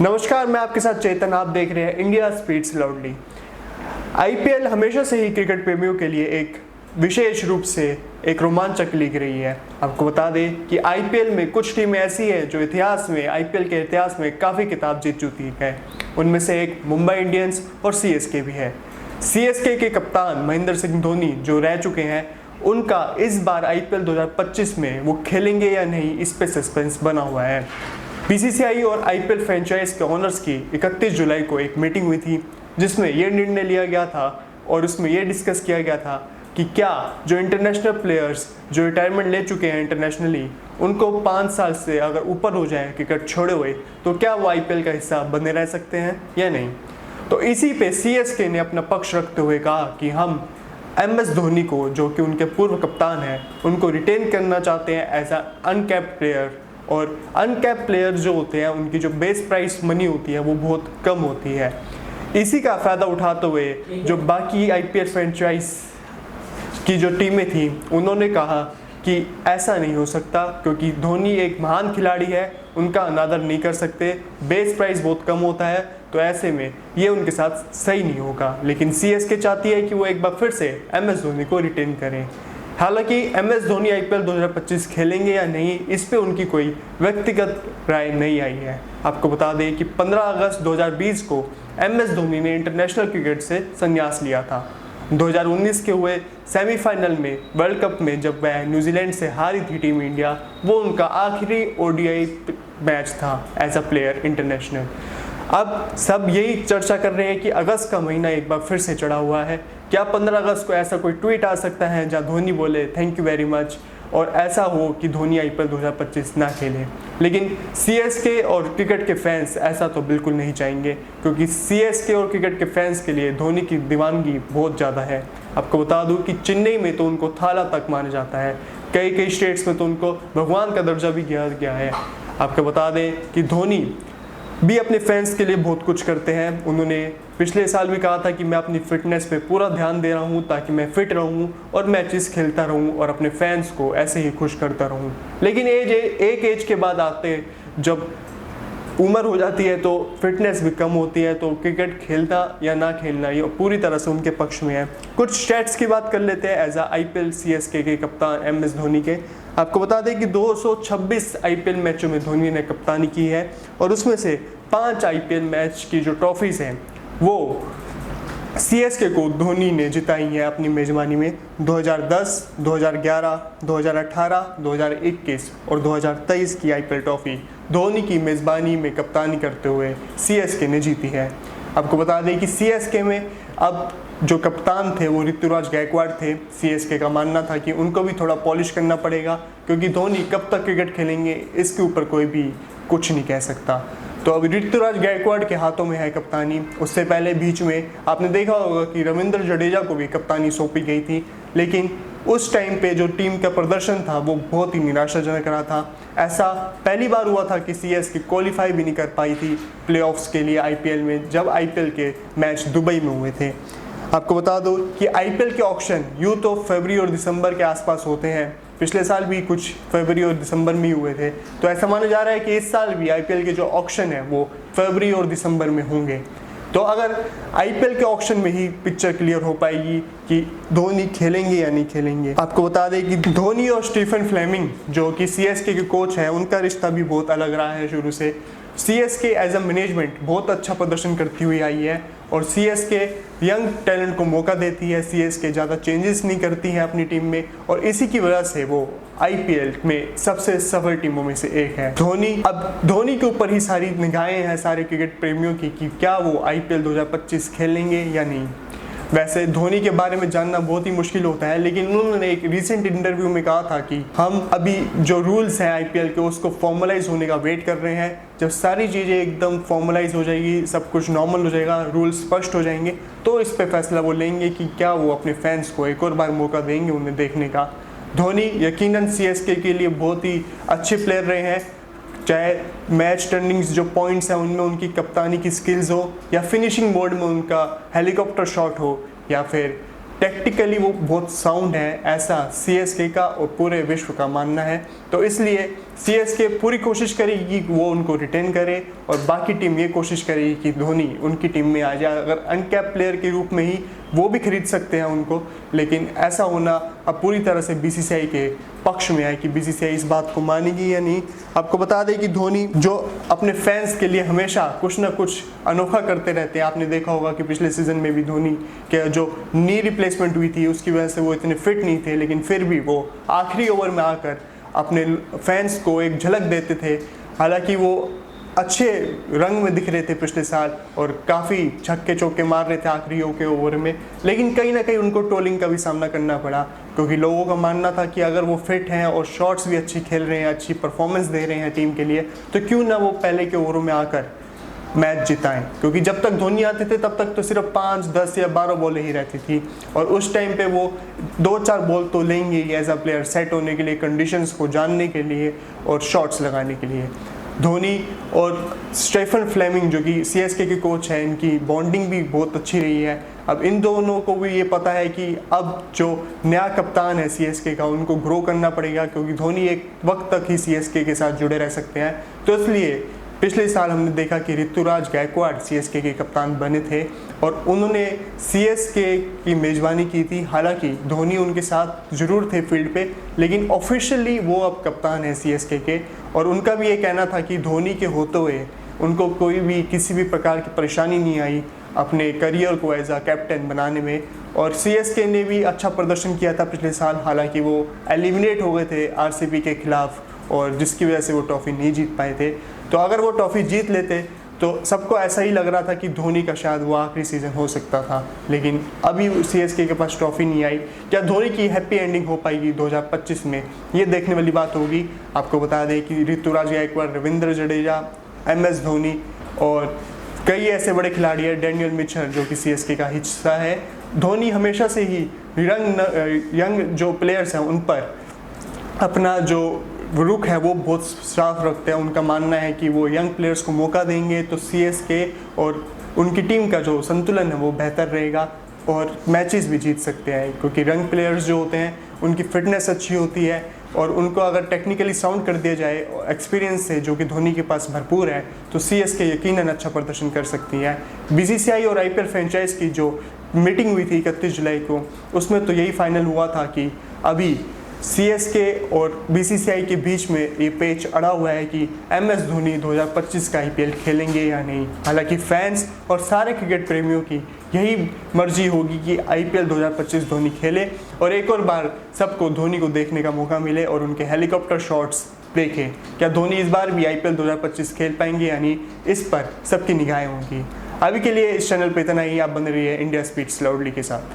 नमस्कार, मैं आपके साथ चेतन। आप देख रहे हैं इंडिया स्पीड्स लाउडली। आईपीएल हमेशा से ही क्रिकेट प्रेमियों के लिए एक विशेष रूप से एक रोमांचक लीग रही है। आपको बता दें कि आईपीएल में कुछ टीमें ऐसी हैं जो आईपीएल के इतिहास में काफ़ी खिताब जीत चुकी है। उनमें से एक मुंबई इंडियंस और सीएसके भी है। सीएसके के कप्तान महेंद्र सिंह धोनी जो रह चुके हैं, उनका इस बार आईपीएल 2025 में वो खेलेंगे या नहीं, इस पे सस्पेंस बना हुआ है। बीसीसीआई और आईपीएल फ्रेंचाइज के ओनर्स की 31 जुलाई को एक मीटिंग हुई थी, जिसमें यह निर्णय लिया गया था और उसमें यह डिस्कस किया गया था कि क्या जो इंटरनेशनल प्लेयर्स जो रिटायरमेंट ले चुके हैं इंटरनेशनली, उनको 5 साल से अगर ऊपर हो जाए क्रिकेट छोड़े हुए, तो क्या वो आईपीएल का हिस्सा बने रह सकते हैं या नहीं। तो इसी पे सीएसके ने अपना पक्ष रखते हुए कहा कि हम एमएस धोनी को, जो कि उनके पूर्व कप्तान हैं, उनको रिटेन करना चाहते हैं एज अ अनकैप्ड प्लेयर। और अनकैप्ड प्लेयर जो होते हैं, उनकी जो बेस प्राइस मनी होती है वो बहुत कम होती है। इसी का फ़ायदा उठाते हुए जो बाकी आईपीएल फ्रेंचाइज की जो टीमें थी, उन्होंने कहा कि ऐसा नहीं हो सकता, क्योंकि धोनी एक महान खिलाड़ी है, उनका अनादर नहीं कर सकते, बेस प्राइस बहुत कम होता है, तो ऐसे में ये उनके साथ सही नहीं होगा। लेकिन सीएसके चाहती है कि वो एक बार फिर से एमएस धोनी को रिटेन करें। हालांकि एमएस धोनी आईपीएल 2025 खेलेंगे या नहीं, इस पे उनकी कोई व्यक्तिगत राय नहीं आई है। आपको बता दें कि 15 अगस्त 2020 को एमएस धोनी ने इंटरनेशनल क्रिकेट से संन्यास लिया था। 2019 के हुए सेमीफाइनल में वर्ल्ड कप में जब वह न्यूजीलैंड से हारी थी टीम इंडिया, वो उनका आखिरी ओडीआई मैच था एज अ प्लेयर इंटरनेशनल। अब सब यही चर्चा कर रहे हैं कि अगस्त का महीना एक बार फिर से चढ़ा हुआ है। क्या 15 अगस्त को ऐसा कोई ट्वीट आ सकता है जहां धोनी बोले थैंक यू वेरी मच, और ऐसा हो कि धोनी आईपीएल 2025 ना खेले। लेकिन सीएसके और क्रिकेट के फैंस ऐसा तो बिल्कुल नहीं चाहेंगे, क्योंकि सीएसके और क्रिकेट के फैंस के लिए धोनी की दीवानगी बहुत ज़्यादा है। आपको बता दूं कि चेन्नई में तो उनको थाला तक माना जाता है, कई स्टेट्स में तो उनको भगवान का दर्जा भी दिया गया है। आपको बता दें कि धोनी भी अपने फैंस के लिए बहुत कुछ करते हैं। उन्होंने पिछले साल भी कहा था कि मैं अपनी फिटनेस पे पूरा ध्यान दे रहा हूं ताकि मैं फिट रहूं और मैचेस खेलता रहूं और अपने फैंस को ऐसे ही खुश करता रहूं। लेकिन एक एज के बाद आते, जब उम्र हो जाती है तो फिटनेस भी कम होती है, तो क्रिकेट खेलना या ना खेलना ये पूरी तरह से उनके पक्ष में है। कुछ स्टैट्स की बात कर लेते हैं एज अ आईपीएल सीएसके के कप्तान एमएस धोनी के। आपको बता दें कि 226 आईपीएल मैचों में धोनी ने कप्तानी की है, और उसमें से 5 आईपीएल मैच की जो ट्रॉफीज हैं वो सीएसके को धोनी ने जिताई हैं अपनी मेजबानी में। 2010, 2011, 2018, 2021 और 2023 की आईपीएल ट्रॉफी धोनी की मेजबानी में कप्तानी करते हुए सीएसके ने जीती है। आपको बता दें कि सीएसके में अब जो कप्तान थे वो ऋतुराज गायकवाड़ थे। सीएसके का मानना था कि उनको भी थोड़ा पॉलिश करना पड़ेगा, क्योंकि धोनी कब तक क्रिकेट खेलेंगे इसके ऊपर कोई भी कुछ नहीं कह सकता। तो अब ऋतुराज गायकवाड़ के हाथों में है कप्तानी। उससे पहले बीच में आपने देखा होगा कि रविंद्र जडेजा को भी कप्तानी सौंपी गई थी, लेकिन उस टाइम पे जो टीम का प्रदर्शन था वो बहुत ही निराशाजनक रहा था। ऐसा पहली बार हुआ था कि सीएसके क्वालिफाई भी नहीं कर पाई थी प्लेऑफ्स के लिए आईपीएल में, जब आईपीएल के मैच दुबई में हुए थे। आपको बता दो कि आईपीएल के ऑक्शन यूं तो फरवरी और दिसंबर के आसपास होते हैं, पिछले साल भी कुछ फरवरी और दिसंबर में ही हुए थे, तो ऐसा माना जा रहा है कि इस साल भी आईपीएल के जो ऑक्शन है वो फरवरी और दिसंबर में होंगे। तो अगर आईपीएल के ऑक्शन में ही पिक्चर क्लियर हो पाएगी कि धोनी खेलेंगे या नहीं खेलेंगे। आपको बता दें कि धोनी और स्टीफन फ्लेमिंग जो कि सीएसके के कोच हैं, उनका रिश्ता भी बहुत अलग रहा है शुरू से। सीएसके एज अ मैनेजमेंट बहुत अच्छा प्रदर्शन करती हुई आई है, और सीएसके यंग टैलेंट को मौका देती है। सीएसके ज़्यादा चेंजेस नहीं करती है अपनी टीम में, और इसी की वजह से वो आईपीएल में सबसे सफल टीमों में से एक है। धोनी के ऊपर ही सारी निगाहें हैं सारे क्रिकेट प्रेमियों की कि क्या वो आईपीएल 2025 खेलेंगे या नहीं। वैसे धोनी के बारे में जानना बहुत ही मुश्किल होता है, लेकिन उन्होंने एक रिसेंट इंटरव्यू में कहा था कि हम अभी जो रूल्स हैं आईपीएल के उसको फॉर्मलाइज होने का वेट कर रहे हैं। जब सारी चीज़ें एकदम फॉर्मलाइज हो जाएगी, सब कुछ नॉर्मल हो जाएगा, रूल्स स्पष्ट हो जाएंगे, तो इस पे फैसला वो लेंगे कि क्या वो अपने फैंस को एक और बार मौका देंगे उन्हें देखने का। धोनी यकीनन सीएसके के लिए बहुत ही अच्छे प्लेयर रहे हैं, चाहे मैच टर्निंग्स जो पॉइंट्स हैं उनमें उनकी कप्तानी की स्किल्स हो, या फिनिशिंग मोड में उनका हेलीकॉप्टर शॉट हो, या फिर टेक्टिकली वो बहुत साउंड है, ऐसा सीएसके का और पूरे विश्व का मानना है। तो इसलिए सीएसके पूरी कोशिश करेगी कि वो उनको रिटेन करे और बाकी टीम ये कोशिश करेगी कि धोनी उनकी टीम में आ जाए। अगर अनकैप प्लेयर के रूप में ही वो भी खरीद सकते हैं उनको, लेकिन ऐसा होना अब पूरी तरह से बीसीसीआई के पक्ष में है कि बीसीसीआई इस बात को मानेगी या नहीं। आपको बता दें कि धोनी जो अपने फैंस के लिए हमेशा कुछ ना कुछ अनोखा करते रहते हैं। आपने देखा होगा कि पिछले सीजन में भी धोनी के जो नी रिप्लेसमेंट हुई थी उसकी वजह से वो इतने फिट नहीं थे, लेकिन फिर भी वो आखिरी ओवर में आकर अपने फैंस को एक झलक देते थे। हालांकि वो अच्छे रंग में दिख रहे थे पिछले साल और काफ़ी छक्के चौके मार रहे थे आखिरी के ओवर में, लेकिन कहीं ना कहीं उनको ट्रोलिंग का भी सामना करना पड़ा, क्योंकि लोगों का मानना था कि अगर वो फिट हैं और शॉट्स भी अच्छी खेल रहे हैं, अच्छी परफॉर्मेंस दे रहे हैं टीम के लिए, तो क्यों ना वो पहले के ओवरों में आकर मैच जिताएं। क्योंकि जब तक धोनी आते थे तब तक तो सिर्फ 5, 10 या 12 बॉलें ही रहती थी और उस टाइम पे वो 2-4 बॉल तो लेंगे ही एज अ प्लेयर, सेट होने के लिए, कंडीशंस को जानने के लिए और शॉट्स लगाने के लिए। धोनी और स्टेफन फ्लेमिंग जो कि सीएसके के कोच हैं, इनकी बॉन्डिंग भी बहुत अच्छी रही है। अब इन दोनों को भी ये पता है कि अब जो नया कप्तान है सीएसके का, उनको ग्रो करना पड़ेगा, क्योंकि धोनी एक वक्त तक ही सीएसके के साथ जुड़े रह सकते हैं। तो इसलिए पिछले साल हमने देखा कि ऋतुराज गायकवाड़ सीएसके के कप्तान बने थे और उन्होंने सीएसके की मेज़बानी की थी। हालांकि धोनी उनके साथ ज़रूर थे फील्ड पे, लेकिन ऑफिशियली वो अब कप्तान है सीएसके के। और उनका भी ये कहना था कि धोनी के होते हुए उनको कोई भी किसी भी प्रकार की परेशानी नहीं आई अपने करियर को एज अ कैप्टन बनाने में। और सीएसके ने भी अच्छा प्रदर्शन किया था पिछले साल, हालांकि वो एलिमिनेट हो गए थे आरसीबी के खिलाफ और जिसकी वजह से वो ट्रॉफी नहीं जीत पाए थे। तो अगर वो ट्रॉफी जीत लेते तो सबको ऐसा ही लग रहा था कि धोनी का शायद वो आखिरी सीज़न हो सकता था, लेकिन अभी सीएसके के पास ट्रॉफी नहीं आई। क्या धोनी की हैप्पी एंडिंग हो पाएगी 2025 में, ये देखने वाली बात होगी। आपको बता दें कि ऋतुराज गायकवाड़, रविंद्र जडेजा, एमएस धोनी और कई ऐसे बड़े खिलाड़ी हैं, डैनियल मिचेल जो कि सीएसके का हिस्सा है। धोनी हमेशा से ही यंग जो प्लेयर्स हैं उन पर अपना जो रुख है वो बहुत साफ रखते हैं। उनका मानना है कि वो यंग प्लेयर्स को मौका देंगे तो सीएसके और उनकी टीम का जो संतुलन है वो बेहतर रहेगा और मैचेस भी जीत सकते हैं, क्योंकि यंग प्लेयर्स जो होते हैं उनकी फिटनेस अच्छी होती है और उनको अगर टेक्निकली साउंड कर दिया जाए एक्सपीरियंस से, जो कि धोनी के पास भरपूर है, तो सीएसके यकीनन अच्छा प्रदर्शन कर सकती है। बीसीसीआई और आईपीएल फ्रेंचाइज की जो मीटिंग हुई थी 31 जुलाई को, उसमें तो यही फाइनल हुआ था कि अभी सीएसके और बीसीसीआई के बीच में ये पेच अड़ा हुआ है कि एमएस धोनी 2025 का आईपीएल खेलेंगे या नहीं। हालांकि फैंस और सारे क्रिकेट प्रेमियों की यही मर्जी होगी कि आईपीएल 2025 धोनी खेले और एक और बार सबको धोनी को देखने का मौका मिले और उनके हेलीकॉप्टर शॉट्स देखें। क्या धोनी इस बार भी आईपीएल 2025 खेल पाएंगे या नहीं, इस पर सबकी निगाहें होंगी। अभी के लिए इस चैनल पर इतना ही। आप बने रहिए इंडिया स्पीक्स लाउडली के साथ।